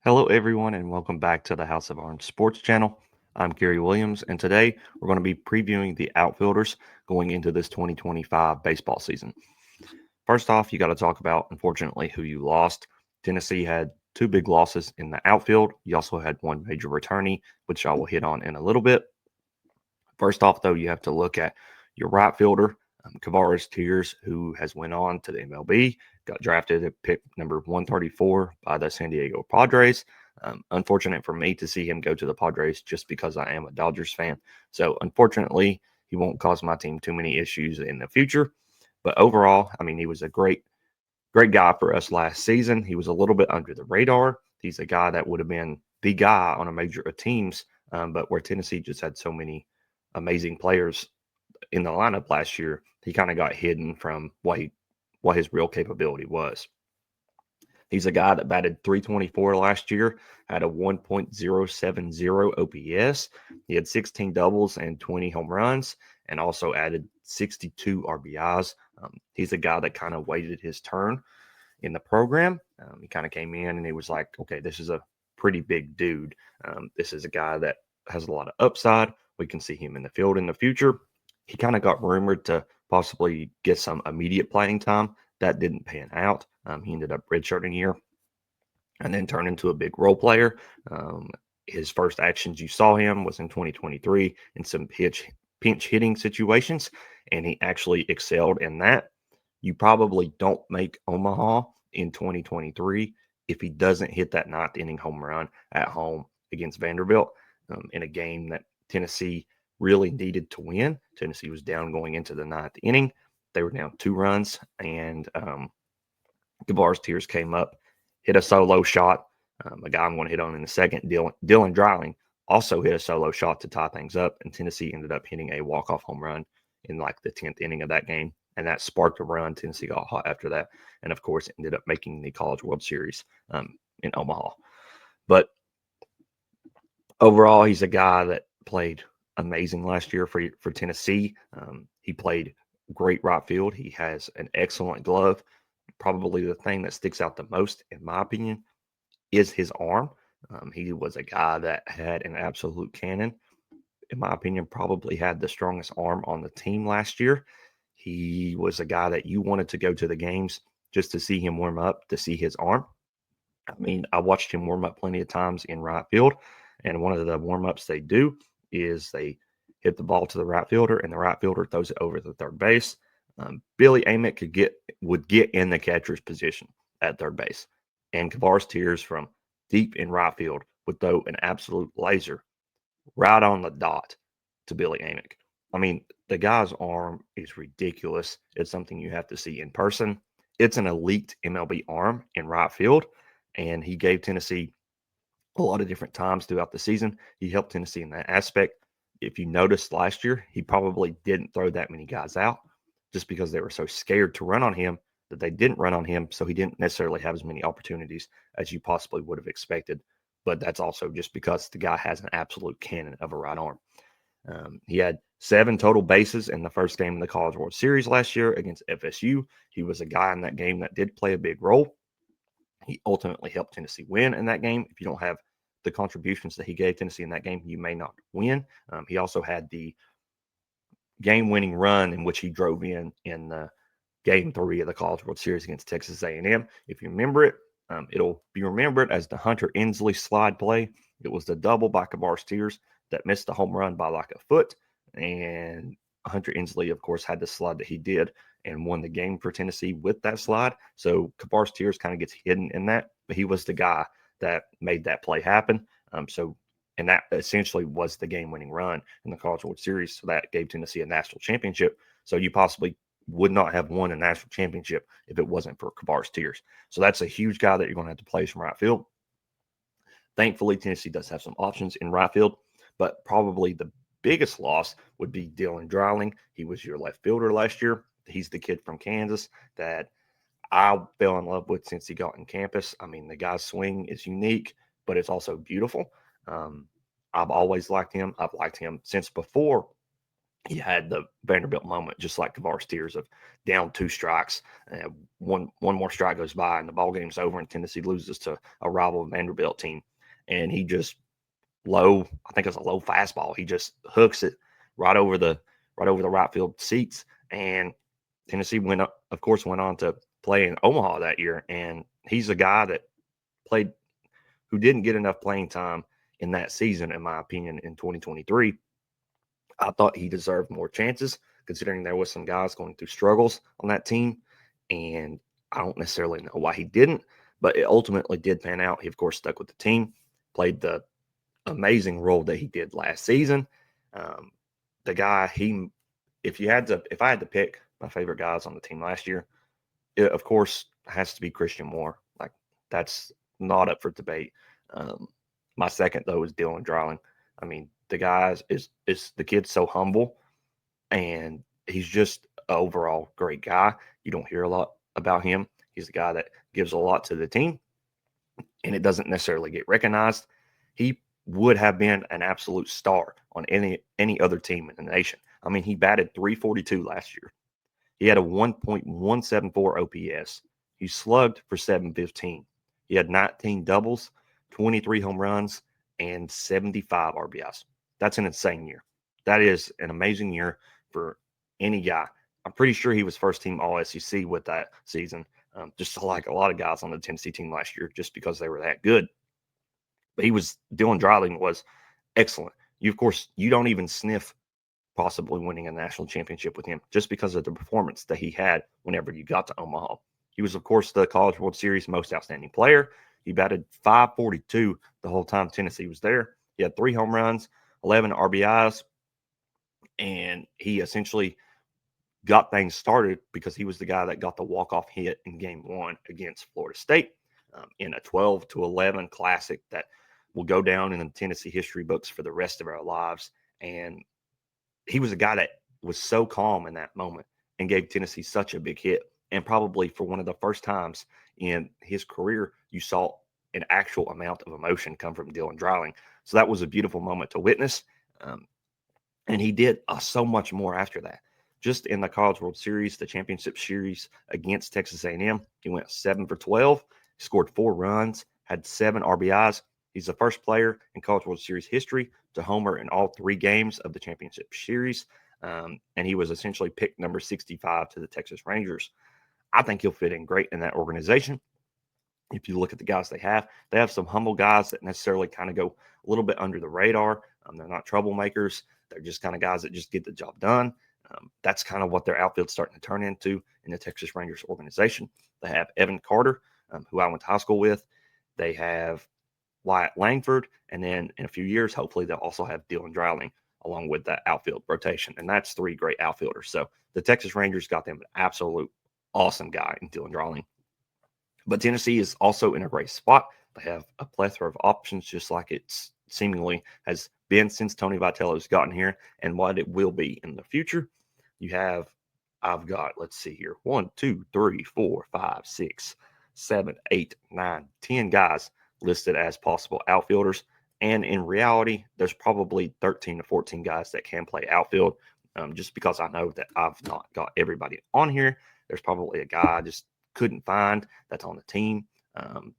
Hello, everyone, and welcome back to the House of Orange Sports Channel. I'm Kerry Williams, and today we're going to be previewing the outfielders going into this 2025 baseball season. First off, you got to talk about, unfortunately, who you lost. Tennessee had two big losses in the outfield. You also had one major returnee, which I will hit on in a little bit. First off, though, you have to look at your right fielder, Tears, who has went on to the MLB, got drafted at pick number 134 by the San Diego Padres. Unfortunate for me to see him go to the Padres just because I am a Dodgers fan. So unfortunately, he won't cause my team too many issues in the future. But overall, I mean, he was a great guy for us last season. He was a little bit under the radar. He's a guy that would have been the guy on a major of teams, but where Tennessee just had so many amazing players in the lineup last year, he kind of got hidden from what his real capability was. He's a guy that batted 324 last year, had a 1.070 OPS. He had 16 doubles and 20 home runs, and also added 62 RBIs. He's a guy that kind of waited his turn in the program. He kind of came in and he was like, okay, this is a pretty big dude. This is a guy that has a lot of upside. We can see him in the field in the future. He kind of got rumored to possibly get some immediate playing time. That didn't pan out. He ended up redshirting a year and then turned into a big role player. His first actions you saw him was in 2023 in some pinch hitting situations, and he actually excelled in that. You probably don't make Omaha in 2023 if he doesn't hit that ninth inning home run at home against Vanderbilt in a game that Tennessee really needed to win. Tennessee was down going into the ninth inning. They were down 2 runs, and Tears came up, hit a solo shot. A guy I'm going to hit on in a second, Dylan Dreiling, also hit a solo shot to tie things up, and Tennessee ended up hitting a walk-off home run in like the 10th inning of that game, and that sparked a run. Tennessee got hot after that, and of course ended up making the College World Series in Omaha. But overall, he's a guy that played amazing last year for Tennessee. He played great right field. He has an excellent glove. Probably the thing that sticks out the most, in my opinion, is his arm. He was a guy that had an absolute cannon. In my opinion, probably had the strongest arm on the team last year. He was a guy that you wanted to go to the games just to see him warm up, to see his arm. I mean, I watched him warm up plenty of times in right field, and one of the warm ups they do is they hit the ball to the right fielder, and the right fielder throws it over the third base. Billy Amick would get in the catcher's position at third base, and Tears from deep in right field would throw an absolute laser right on the dot to Billy Amick. I mean, the guy's arm is ridiculous. It's something you have to see in person. It's an elite MLB arm in right field, and he gave Tennessee a lot of different times throughout the season. He helped Tennessee in that aspect. If you noticed last year, he probably didn't throw that many guys out just because they were so scared to run on him that they didn't run on him. So he didn't necessarily have as many opportunities as you possibly would have expected. But that's also just because the guy has an absolute cannon of a right arm. He had 7 total bases in the first game of the College World Series last year against FSU. He was a guy in that game that did play a big role. He ultimately helped Tennessee win in that game. If you don't have the contributions that he gave Tennessee in that game, you may not win. He also had the game-winning run in which he drove in the Game 3 of the College World Series against Texas A&M. If you remember it, it'll be remembered as the Hunter Ensley slide play. It was the double by Tears that missed the home run by like a foot, and Hunter Ensley, of course, had the slide that he did and won the game for Tennessee with that slide. So Tears kind of gets hidden in that, but he was the guy that made that play happen. And that essentially was the game-winning run in the College World Series. So that gave Tennessee a national championship. So you possibly would not have won a national championship if it wasn't for Tears. So that's a huge guy that you're going to have to place from right field. Thankfully, Tennessee does have some options in right field, but probably the biggest loss would be Dylan Dreiling. He was your left fielder last year. He's the kid from Kansas that I fell in love with since he got on campus. I mean, the guy's swing is unique, but it's also beautiful. I've always liked him. I've liked him since before he had the Vanderbilt moment, just like Tavares Tears, of down 2 strikes. One more strike goes by, and the ball game's over, and Tennessee loses to a rival Vanderbilt team. And he just low, I think it's a low fastball. He just hooks it right over the right field seats. And Tennessee of course, went on to play in Omaha that year. And he's a guy that played who didn't get enough playing time in that season, in my opinion, in 2023. I thought he deserved more chances, considering there was some guys going through struggles on that team, and I don't necessarily know why he didn't, but it ultimately did pan out. He, of course, stuck with the team, played the amazing role that he did last season. Um, the guy, if I had to pick my favorite guys on the team last year, it, of course, has to be Christian Moore. Like, that's not up for debate. Um, my second though is Dylan Dreiling. I mean, the guys is the kid's so humble, and he's just an overall great guy. You don't hear a lot about him. He's a guy that gives a lot to the team, and it doesn't necessarily get recognized. He would have been an absolute star on any other team in the nation. I mean, he batted 342 last year. He had a 1.174 OPS. He slugged for 715. He had 19 doubles, 23 home runs, and 75 RBIs. That's an insane year. That is an amazing year for any guy. I'm pretty sure he was first team All SEC with that season, just like a lot of guys on the Tennessee team last year, just because they were that good. But Dylan Dreiling was excellent. Of course, you don't even sniff possibly winning a national championship with him just because of the performance that he had whenever you got to Omaha. He was, of course, the College World Series most outstanding player. He batted 542 the whole time Tennessee was there. He had 3 home runs, 11 RBIs, and he essentially got things started because he was the guy that got the walk-off hit in Game 1 against Florida State in a 12-11 classic that will go down in the Tennessee history books for the rest of our lives. And he was a guy that was so calm in that moment and gave Tennessee such a big hit. And probably for one of the first times in his career, you saw an actual amount of emotion come from Dylan Dreiling. So that was a beautiful moment to witness. And he did so much more after that. Just in the College World Series, the championship series against Texas A&M, he went 7 for 12, scored 4 runs, had 7 RBIs. He's the first player in College World Series history to homer in all 3 games of the championship series. And he was essentially picked number 65 to the Texas Rangers. I think he'll fit in great in that organization. If you look at the guys they have some humble guys that necessarily kind of go a little bit under the radar. They're not troublemakers. They're just kind of guys that just get the job done. That's kind of what their outfield's starting to turn into in the Texas Rangers organization. They have Evan Carter, who I went to high school with. They have Wyatt Langford, and then in a few years, hopefully they'll also have Dylan Dreiling along with that outfield rotation, and that's 3 great outfielders. So the Texas Rangers got them an absolute awesome guy in Dylan Dreiling. But Tennessee is also in a great spot. They have a plethora of options, just like it's seemingly has been since Tony Vitello's gotten here and what it will be in the future. I've got, let's see here, 1, 2, 3, 4, 5, 6, 7, 8, 9, 10 guys listed as possible outfielders. And in reality, there's probably 13 to 14 guys that can play outfield. Just because I know that I've not got everybody on here, there's probably a guy I just couldn't find that's on the team.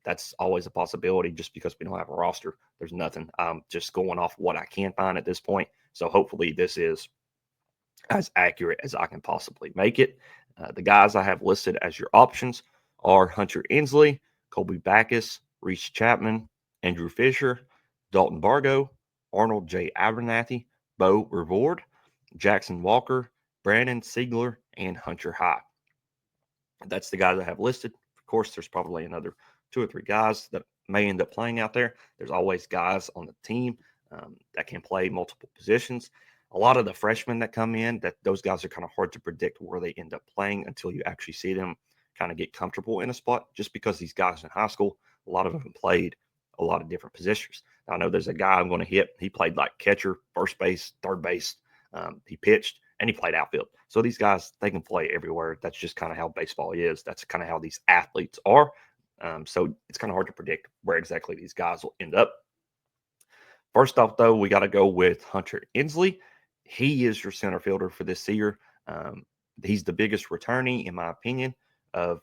That's always a possibility just because we don't have a roster. There's nothing. I'm just going off what I can find at this point. So hopefully this is as accurate as I can possibly make it. The guys I have listed as your options are Hunter Ensley, Colby Backus, Reese Chapman, Andrew Fisher, Dalton Bargo, Arnold Jay Abernathy, Bo Reward, Jackson Walker, Brandon Siegler, and Hunter High. That's the guys I have listed. Of course, there's probably another 2 or 3 guys that may end up playing out there. There's always guys on the team that can play multiple positions. A lot of the freshmen that come in, that those guys are kind of hard to predict where they end up playing until you actually see them kind of get comfortable in a spot. Just because these guys in high school, a lot of them played a lot of different positions. Now, I know there's a guy I'm going to hit. He played like catcher, first base, third base. He pitched and he played outfield. So these guys, they can play everywhere. That's just kind of how baseball is. That's kind of how these athletes are. So it's kind of hard to predict where exactly these guys will end up. First off, though, we got to go with Hunter Ensley. He is your center fielder for this year. Um, he's the biggest returnee, in my opinion, of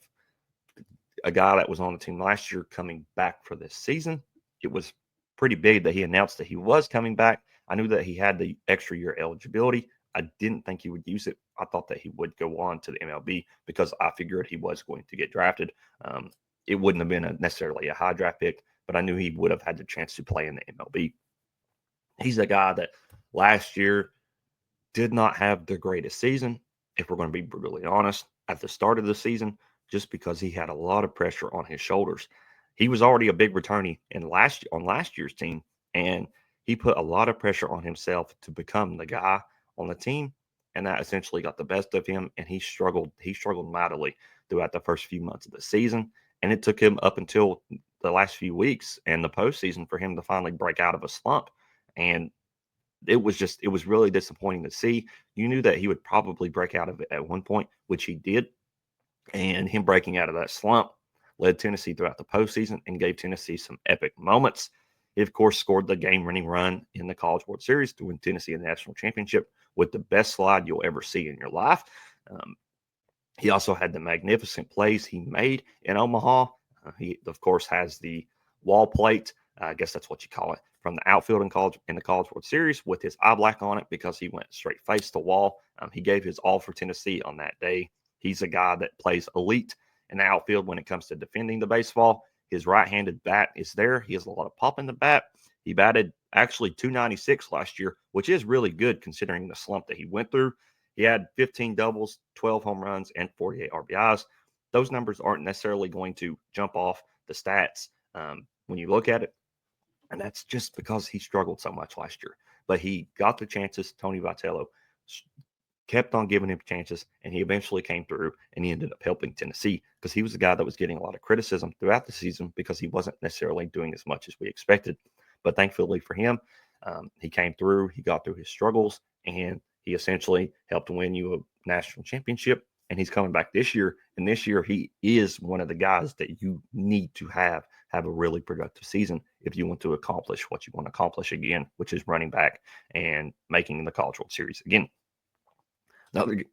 a guy that was on the team last year coming back for this season. It was pretty big that he announced that he was coming back. I knew that he had the extra year eligibility. I didn't think he would use it. I thought that he would go on to the MLB because I figured he was going to get drafted. Um, it wouldn't have been necessarily a high draft pick, but I knew he would have had the chance to play in the MLB. He's a guy that last year did not have the greatest season, if we're going to be brutally honest, at the start of the season, just because he had a lot of pressure on his shoulders. He was already a big returnee on last year's team, and he put a lot of pressure on himself to become the guy on the team, and that essentially got the best of him. And he struggled. He struggled mightily throughout the first few months of the season, and it took him up until the last few weeks and the postseason for him to finally break out of a slump. And it was really disappointing to see. You knew that he would probably break out of it at one point, which he did, and him breaking out of that slump led Tennessee throughout the postseason and gave Tennessee some epic moments. He, of course, scored the game-winning run in the College World Series to win Tennessee a national championship with the best slide you'll ever see in your life. Um, he also had the magnificent plays he made in Omaha. He, of course, has the wall plate. I guess that's what you call it, from the outfield in the College World Series with his eye black on it because he went straight face to wall. He gave his all for Tennessee on that day. He's a guy that plays elite in the outfield when it comes to defending the baseball. His right-handed bat is there. He has a lot of pop in the bat. He batted actually 296 last year, which is really good considering the slump that he went through. He had 15 doubles, 12 home runs, and 48 RBIs. Those numbers aren't necessarily going to jump off the stats when you look at it. And that's just because he struggled so much last year. But he got the chances. Tony Vitello kept on giving him chances, and he eventually came through, and he ended up helping Tennessee because he was a guy that was getting a lot of criticism throughout the season because he wasn't necessarily doing as much as we expected. But thankfully for him, he came through, he got through his struggles, and he essentially helped win you a national championship. And he's coming back this year. And this year, he is one of the guys that you need to have a really productive season if you want to accomplish what you want to accomplish again, which is running back and making the College World Series again.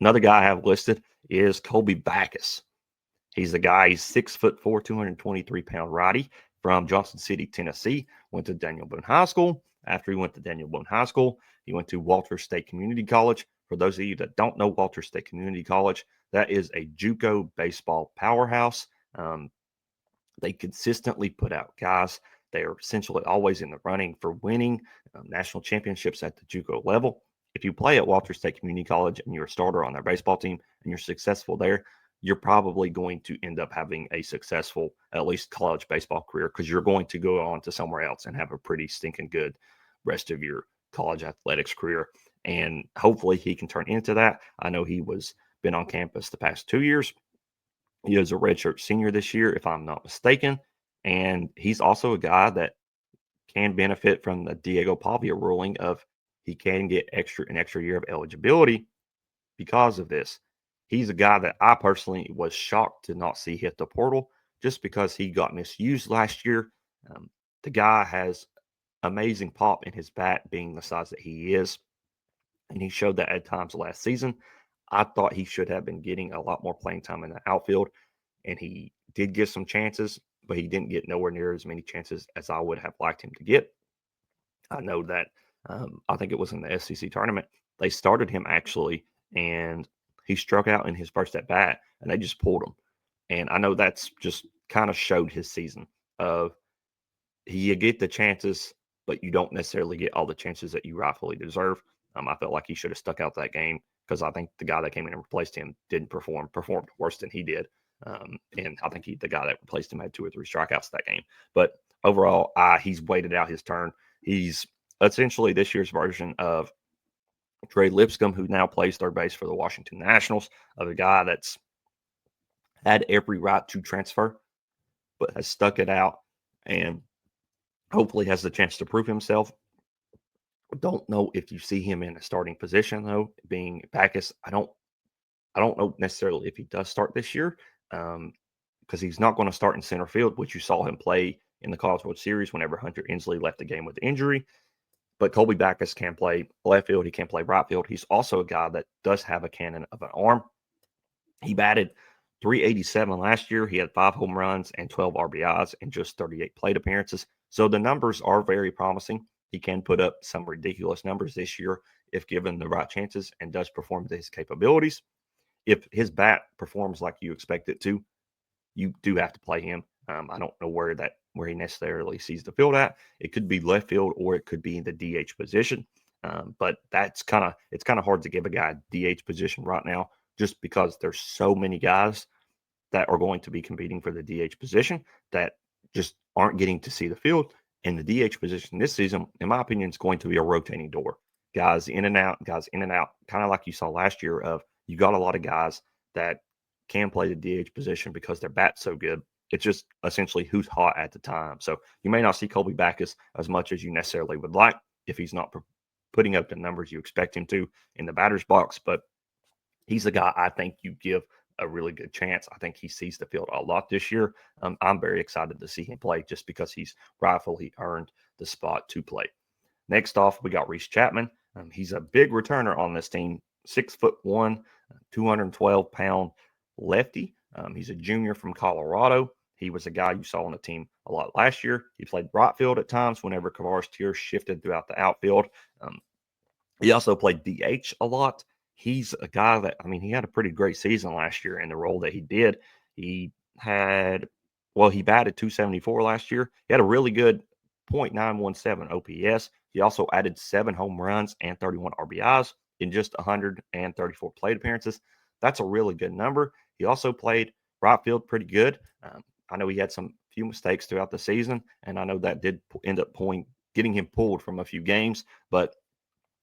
Another guy I have listed is Colby Backus. He's the guy, he's 6'4", 223-pound righty from Johnson City, Tennessee. Went to Daniel Boone High School. After he went to Daniel Boone High School, he went to Walters State Community College. For those of you that don't know Walters State Community College, that is a JUCO baseball powerhouse. They consistently put out guys. They are essentially always in the running for winning national championships at the JUCO level. If you play at Walters State Community College and you're a starter on their baseball team and you're successful there, you're probably going to end up having a successful, at least college baseball career, because you're going to go on to somewhere else and have a pretty stinking good rest of your college athletics career. And hopefully he can turn into that. I know he was been on campus the past 2 years. He is a redshirt senior this year, if I'm not mistaken. And he's also a guy that can benefit from the Diego Pavia ruling of he can get an extra year of eligibility because of this. He's a guy that I personally was shocked to not see hit the portal just because he got misused last year. The guy has amazing pop in his bat, being the size that he is, and he showed that at times last season. I thought he should have been getting a lot more playing time in the outfield, and he did get some chances, but he didn't get nowhere near as many chances as I would have liked him to get. I know that I think it was in the SEC tournament. They started him actually, and he struck out in his first at bat, and they just pulled him. And I know that's just kind of showed his season of you get the chances, but you don't necessarily get all the chances that you rightfully deserve. I felt like he should have stuck out that game because I think the guy that came in and replaced him didn't performed worse than he did. And I think the guy that replaced him had 2 or 3 strikeouts that game. But overall, he's waited out his turn. He's essentially this year's version of Trey Lipscomb, who now plays third base for the Washington Nationals, of a guy that's had every right to transfer, but has stuck it out and hopefully has the chance to prove himself. Don't know if you see him in a starting position though, being Backus. I don't know necessarily if he does start this year, because he's not going to start in center field, which you saw him play in the College World Series whenever Hunter Ensley left the game with injury. But Colby Backus can play left field. He can play right field. He's also a guy that does have a cannon of an arm. He batted 387 last year. He had 5 home runs and 12 RBIs in just 38 plate appearances. So the numbers are very promising. He can put up some ridiculous numbers this year if given the right chances and does perform to his capabilities. If his bat performs like you expect it to, you do have to play him. I don't know where he necessarily sees the field at. It could be left field or it could be in the DH position. But it's kind of hard to give a guy a DH position right now just because there's so many guys that are going to be competing for the DH position that just aren't getting to see the field. And the DH position this season, in my opinion, is going to be a rotating door. Guys in and out, kind of like you saw last year of you got a lot of guys that can play the DH position because their bat's so good. It's just essentially who's hot at the time. So you may not see Colby Backus as much as you necessarily would like if he's not putting up the numbers you expect him to in the batter's box. But he's a guy I think you give a really good chance. I think he sees the field a lot this year. I'm very excited to see him play just because he's rightfully earned the spot to play. Next off, we got Reese Chapman. He's a big returner on this team, 6'1", 212-pound lefty. He's a junior from Colorado. He was a guy you saw on the team a lot last year. He played right field at times whenever Kavares Tier shifted throughout the outfield. He also played DH a lot. He's a guy that, he had a pretty great season last year in the role that he did. He batted 274 last year. He had a really good .917 OPS. He also added 7 home runs and 31 RBIs in just 134 plate appearances. That's a really good number. He also played right field pretty good. I know he had some few mistakes throughout the season, and I know that did end up getting him pulled from a few games, but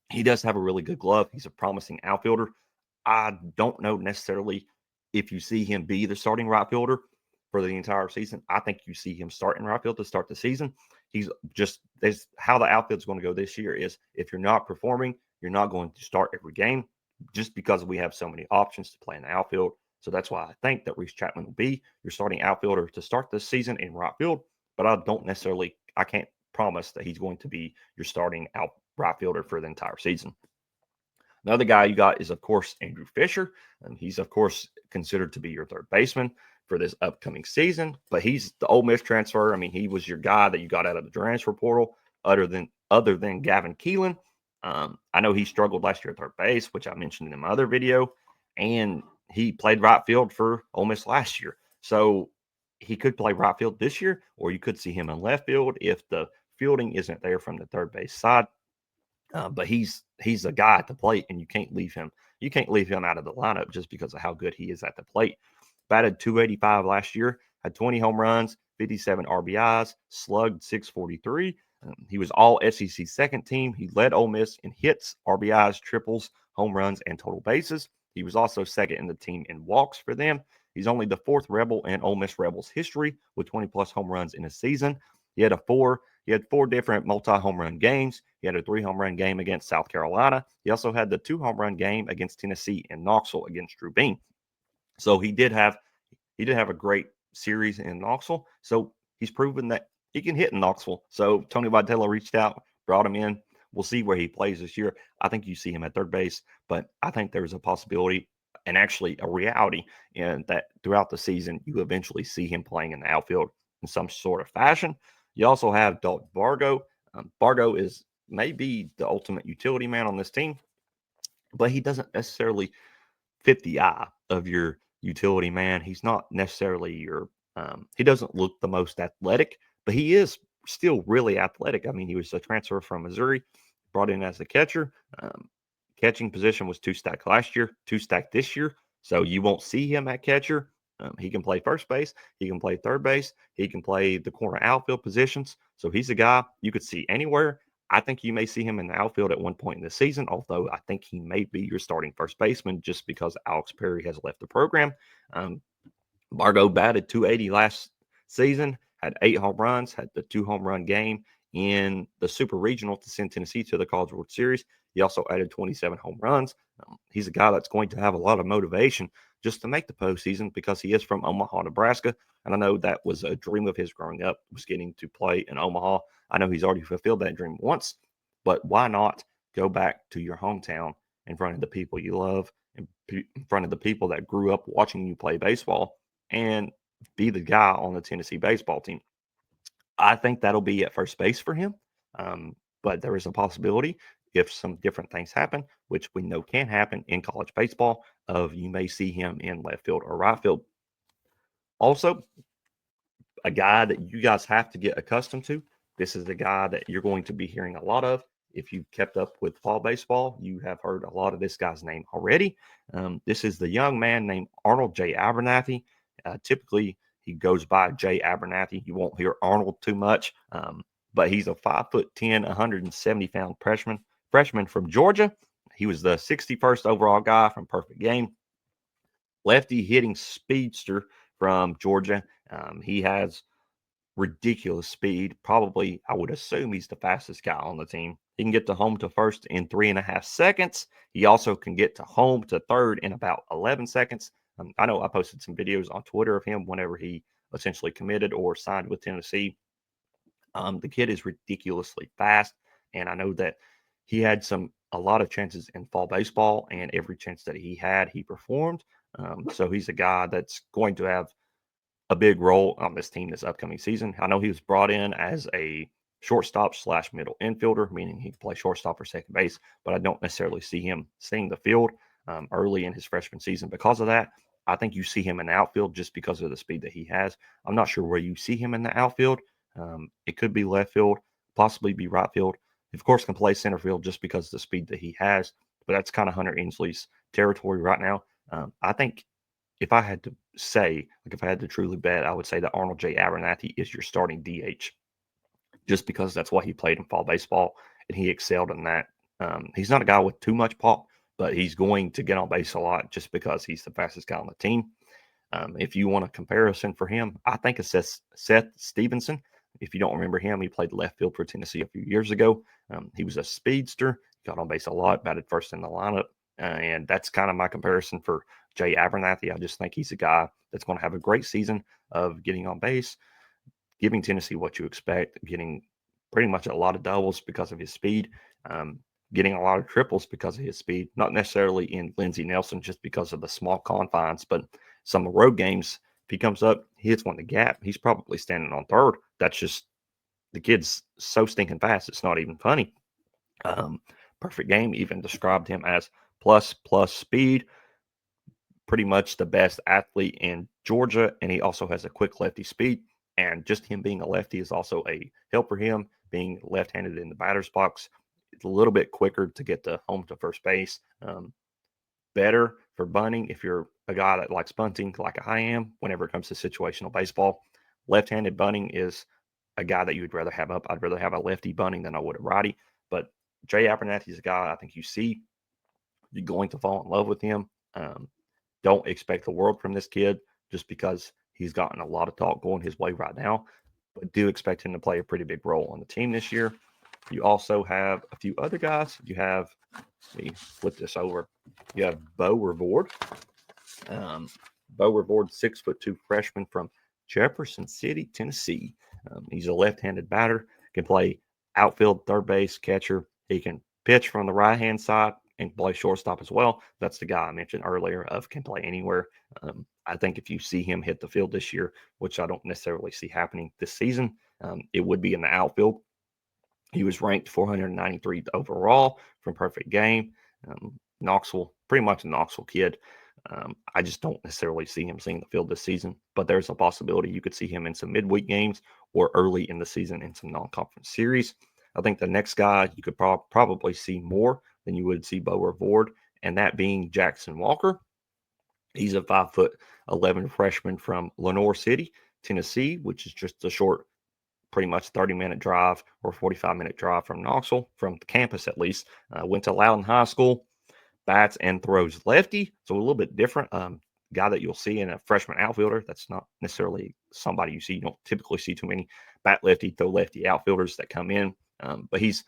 he does have a really good glove. He's a promising outfielder. I don't know necessarily if you see him be the starting right fielder for the entire season. I think you see him starting right field to start the season. There's how the outfield's going to go this year is if you're not performing, you're not going to start every game just because we have so many options to play in the outfield. So that's why I think that Reese Chapman will be your starting outfielder to start this season in right field. But I can't promise that he's going to be your starting right fielder for the entire season. Another guy you got is, of course, Andrew Fisher. And he's, of course, considered to be your third baseman for this upcoming season. But he's the Ole Miss transfer. He was your guy that you got out of the transfer portal other than Gavin Keelan. I know he struggled last year at third base, which I mentioned in my other video. And he played right field for Ole Miss last year. So he could play right field this year, or you could see him in left field if the fielding isn't there from the third base side. But he's a guy at the plate, and you can't leave him. You can't leave him out of the lineup just because of how good he is at the plate. Batted 285 last year, had 20 home runs, 57 RBIs, slugged 643. He was all SEC second team. He led Ole Miss in hits, RBIs, triples, home runs, and total bases. He was also second in the team in walks for them. He's only the 4th Rebel in Ole Miss Rebels history with 20-plus home runs in a season. He had 4 different multi-home run games. He had a 3-home run game against South Carolina. He also had the 2-home run game against Tennessee in Knoxville against Drew Bean. So he did have a great series in Knoxville. So he's proven that he can hit in Knoxville. So Tony Vitello reached out, brought him in. We'll see where he plays this year. I think you see him at third base, but I think there's a possibility and actually a reality in that throughout the season, you eventually see him playing in the outfield in some sort of fashion. You also have Dalton Bargo. Bargo is maybe the ultimate utility man on this team, but he doesn't necessarily fit the eye of your utility man. He's not necessarily he doesn't look the most athletic, but he is still really athletic. He was a transfer from Missouri, brought in as a catcher. Catching position was 2-stack last year, 2-stack this year. So you won't see him at catcher. He can play first base. He can play third base. He can play the corner outfield positions. So he's a guy you could see anywhere. I think you may see him in the outfield at one point in the season, although I think he may be your starting first baseman just because Alex Perry has left the program. Bargo batted 280 last season, had 8 home runs, had the 2-home run game in the Super Regional to send Tennessee to the College World Series. He also added 27 home runs. He's a guy that's going to have a lot of motivation just to make the postseason because he is from Omaha, Nebraska. And I know that was a dream of his growing up, was getting to play in Omaha. I know he's already fulfilled that dream once. But why not go back to your hometown in front of the people you love and in front of the people that grew up watching you play baseball and be the guy on the Tennessee baseball team? I think that'll be at first base for him. But there is a possibility if some different things happen, which we know can happen in college baseball, of you may see him in left field or right field. Also, a guy that you guys have to get accustomed to. This is the guy that you're going to be hearing a lot of. If you've kept up with fall baseball, you have heard a lot of this guy's name already. This is the young man named Arnold Jay Abernathy. Typically, he goes by Jay Abernathy. You won't hear Arnold too much, but he's a 5'10", 170-pound freshman from Georgia. He was the 61st overall guy from Perfect Game. Lefty hitting speedster from Georgia. He has ridiculous speed. Probably, I would assume he's the fastest guy on the team. He can get to home to first in 3.5 seconds. He also can get to home to third in about 11 seconds. I know I posted some videos on Twitter of him whenever he essentially committed or signed with Tennessee. The kid is ridiculously fast, and I know that he had a lot of chances in fall baseball, and every chance that he had, he performed. So he's a guy that's going to have a big role on this team this upcoming season. I know he was brought in as a shortstop / middle infielder, meaning he can play shortstop or second base, but I don't necessarily see him seeing the field early in his freshman season because of that. I think you see him in the outfield just because of the speed that he has. I'm not sure where you see him in the outfield. It could be left field, possibly be right field. He, of course, can play center field just because of the speed that he has, but that's kind of Hunter Ensley's territory right now. I think if I had to say, like if I had to truly bet, I would say that Arnold J. Abernathy is your starting DH, just because that's what he played in fall baseball and he excelled in that. He's not a guy with too much pop, but he's going to get on base a lot just because he's the fastest guy on the team. If you want a comparison for him, I think it's Seth Stevenson. If you don't remember him, he played left field for Tennessee a few years ago. He was a speedster, got on base a lot, batted first in the lineup. And that's kind of my comparison for Jay Abernathy. I just think he's a guy that's going to have a great season of getting on base, giving Tennessee what you expect, getting pretty much a lot of doubles because of his speed, getting a lot of triples because of his speed, not necessarily in Lindsey Nelson just because of the small confines, but some of the road games, if he comes up, he hits one in the gap, he's probably standing on third. That's just the kid's so stinking fast. It's not even funny. Perfect Game even described him as plus speed, pretty much the best athlete in Georgia, and he also has a quick lefty speed. And just him being a lefty is also a help for him. Being left-handed in the batter's box, it's a little bit quicker to get to home to first base. Better for bunting if you're a guy that likes bunting like I am whenever it comes to situational baseball. Left-handed bunting is a guy that you would rather have up. I'd rather have a lefty bunting than I would a righty. But Jay Abernathy is a guy I think you see. You're going to fall in love with him. Don't expect the world from this kid just because he's gotten a lot of talk going his way right now, but do expect him to play a pretty big role on the team this year. You also have a few other guys. You have, let me flip this over. You have Bo Reward. Bo Reward, 6'2" freshman from Jefferson City, Tennessee. He's a left-handed batter, can play outfield, third base, catcher. He can pitch from the right-hand side and play shortstop as well. That's the guy I mentioned earlier of can play anywhere. I think if you see him hit the field this year, which I don't necessarily see happening this season, it would be in the outfield. He was ranked 493th overall from Perfect Game. Knoxville, pretty much a Knoxville kid. I just don't necessarily see him seeing the field this season, but there's a possibility you could see him in some midweek games or early in the season in some non-conference series. I think the next guy you could probably see more than you would see Bo Reward, and that being Jackson Walker. He's a 5'11" freshman from Lenoir City, Tennessee, which is just a short, pretty much 30-minute drive or 45-minute drive from Knoxville, from the campus at least. Went to Loudon High School, bats and throws lefty, so a little bit different. Guy that you'll see in a freshman outfielder. That's not necessarily somebody you see. You don't typically see too many bat lefty, throw lefty outfielders that come in, but he's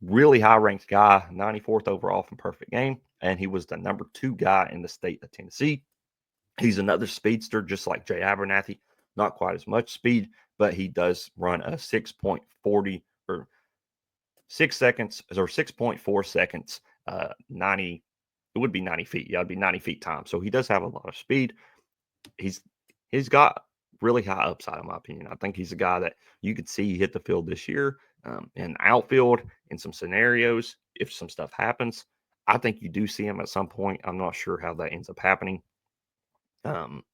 really high ranked guy, 94th overall from Perfect Game, and he was the number 2 guy in the state of Tennessee. He's another speedster, just like Jay Abernathy. Not quite as much speed, but he does run a 6.40 or 6 seconds or 6.4 seconds, 90, it would be 90 feet. Yeah, it'd be 90 feet time. So he does have a lot of speed. He's he's got really high upside, in my opinion. I think he's a guy that you could see hit the field this year, in outfield in some scenarios. If some stuff happens, I think you do see him at some point. I'm not sure how that ends up happening.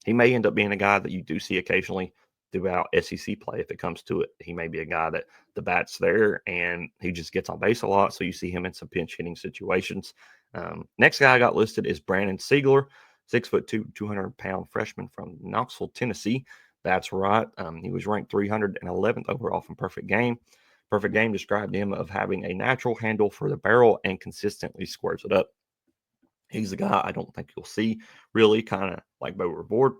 He may end up being a guy that you do see occasionally throughout SEC play if it comes to it. He may be a guy that the bat's there and he just gets on base a lot, so you see him in some pinch hitting situations. Next guy I got listed is Brandon Siegler, 6'2", 200-pound freshman from Knoxville, Tennessee. That's right. He was ranked 311th overall from Perfect Game. Perfect Game described him of having a natural handle for the barrel and consistently squares it up. He's a guy I don't think you'll see really kind of like Bo Reward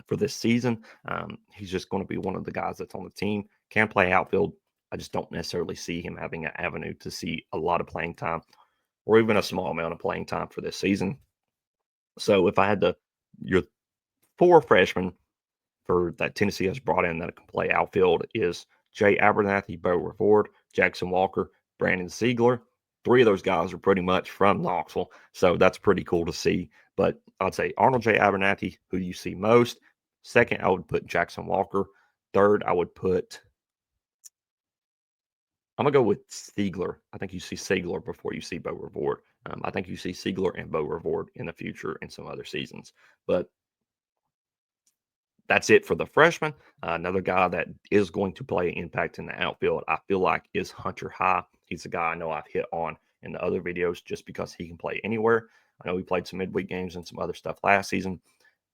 for this season. He's just going to be one of the guys that's on the team, can play outfield. I just don't necessarily see him having an avenue to see a lot of playing time or even a small amount of playing time for this season. So if I had to, your 4 freshmen for that Tennessee has brought in that can play outfield is Jay Abernathy, Bo Reward, Jackson Walker, Brandon Siegler. 3 of those guys are pretty much from Knoxville, so that's pretty cool to see. But I'd say Arnold J. Abernathy, who you see most. Second, I would put Jackson Walker. Third, I would put, I'm going to go with Siegler. I think you see Siegler before you see Bo Reward. I think you see Siegler and Bo Reward in the future in some other seasons. But that's it for the freshman. Another guy that is going to play an impact in the outfield, I feel like, is Hunter High. He's a guy I know I've hit on in the other videos just because he can play anywhere. I know he played some midweek games and some other stuff last season,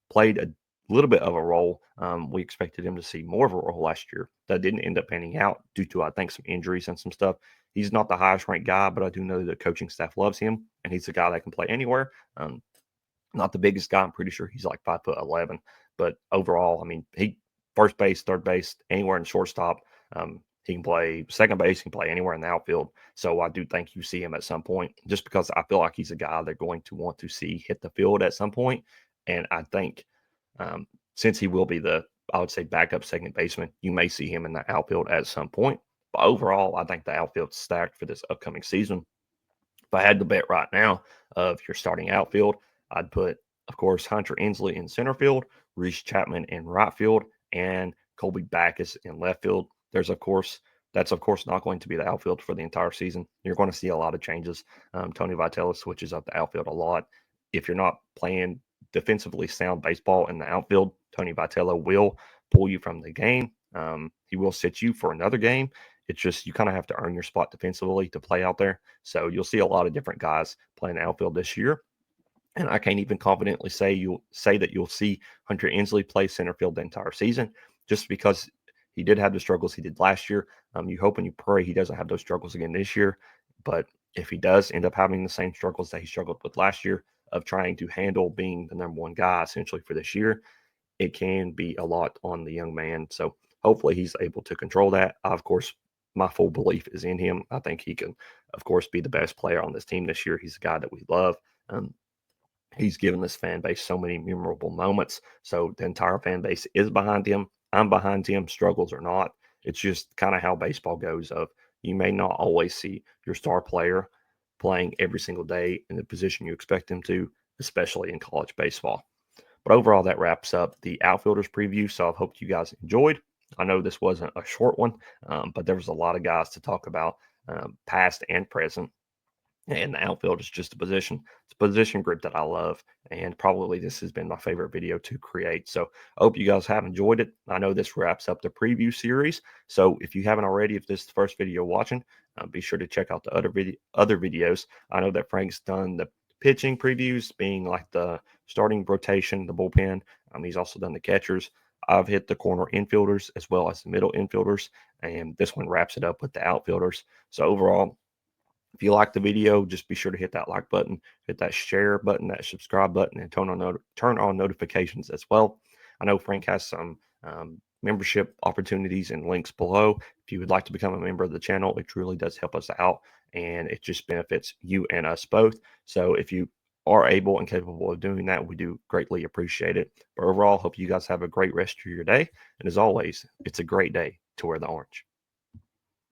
played a little bit of a role. We expected him to see more of a role last year. That didn't end up panning out due to, I think, some injuries and some stuff. He's not the highest ranked guy, but I do know the coaching staff loves him, and he's a guy that can play anywhere. Not the biggest guy. I'm pretty sure he's like 5'11", but overall, I mean, he first base, third base, anywhere in shortstop. He can play second base. He can play anywhere in the outfield. So I do think you see him at some point, just because I feel like he's a guy they're going to want to see hit the field at some point. And I think since he will be I would say, backup second baseman, you may see him in the outfield at some point. But overall, I think the outfield's stacked for this upcoming season. If I had to bet right now of your starting outfield, I'd put, of course, Hunter Ensley in center field, Reese Chapman in right field, and Colby Backus in left field. That's of course not going to be the outfield for the entire season. You're going to see a lot of changes. Tony Vitello switches up the outfield a lot. If you're not playing defensively sound baseball in the outfield, Tony Vitello will pull you from the game. He will sit you for another game. It's just you kind of have to earn your spot defensively to play out there. So you'll see a lot of different guys playing outfield this year. And I can't even confidently say that you'll see Hunter Ensley play center field the entire season, just because he did have the struggles he did last year. You hope and you pray he doesn't have those struggles again this year. But if he does end up having the same struggles that he struggled with last year of trying to handle being the number 1 guy essentially for this year, it can be a lot on the young man. So hopefully he's able to control that. Of course, my full belief is in him. I think he can, of course, be the best player on this team this year. He's a guy that we love. He's given this fan base so many memorable moments. So the entire fan base is behind him. I'm behind him, struggles or not. It's just kind of how baseball goes of you may not always see your star player playing every single day in the position you expect him to, especially in college baseball. But overall, that wraps up the Outfielders preview. So I hope you guys enjoyed. I know this wasn't a short one, but there was a lot of guys to talk about, past and present. And the outfield is just a position. It's a position group that I love. And probably this has been my favorite video to create. So I hope you guys have enjoyed it. I know this wraps up the preview series. So if you haven't already, if this is the first video watching, be sure to check out the other videos. I know that Frank's done the pitching previews, being like the starting rotation, the bullpen. He's also done the catchers. I've hit the corner infielders as well as the middle infielders. And this one wraps it up with the outfielders. So overall, if you like the video, just be sure to hit that like button, hit that share button, that subscribe button, and turn on notifications as well. I know Frank has some membership opportunities and links below. If you would like to become a member of the channel, it truly does help us out, and it just benefits you and us both. So if you are able and capable of doing that, we do greatly appreciate it. But overall, hope you guys have a great rest of your day. And as always, it's a great day to wear the orange.